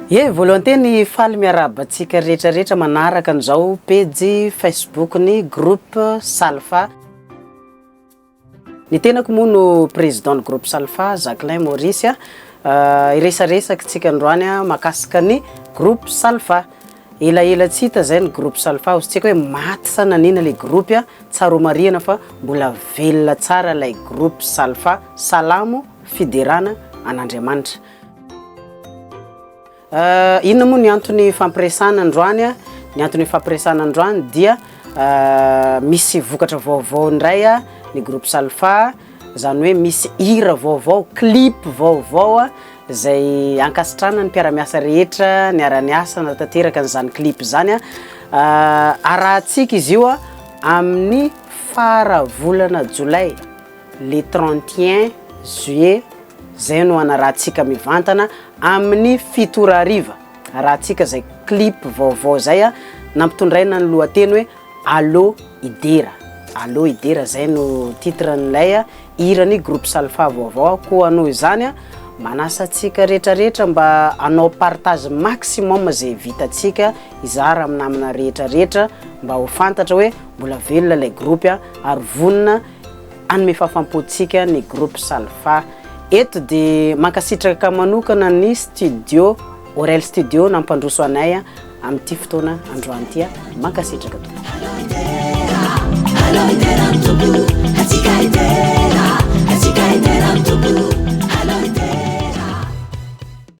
Voalohany teny faly miarabantsika rehetrarehetra manaraka an'izao page Facebook ny groupe Salfa. Ny tenako moa no président du groupe Salfa, Jacqueline Maurice. Iresaresaky tsika androany makasika ny groupe Salfa. Ela tsy hita zay ny groupe Salfa, ozy-tsika hoe maty sa nanina le groupe tsaro marina fa mbola velona tsara lay groupe Salfa. Salamo fiderana an'Andriamanitra. Inona moa ny antony fampiresana androany? Ny antony fampiresana androany dia misy vokatra vaovao ndray ny groupe Salfa, zany hoe misy hira vaovao, clip vaovao zay ankasitrana ny mpiara-miasa rehetra niara-niasa natanteraka an'izany clip zany. Arahantsika izy io amin'ny faravolana Jolay, le 31 juillet, zay no anarahantsika mivantana amin'ny 7 ariva. Arahantsika zay clip vaovao zay nampitondraina ny lohateny hoe Allô Idera. Allô Idera, zay no titre n'ilay hirany groupe Salfa vaovao. Koa noho izany manasa atsika rehetrarehetra mba anao partage maximum zay vitatsika izara amin'ny namana rehetrarehetra mba ho fantatra hoe mbola velona lay groupe ary vonona anome fafampotsika ny groupe Salfa. Eto de mankasitraka manokana ny studio Orel Studio nampandroso anay amin'ity fotoana androany ty mankasitraka tompoko.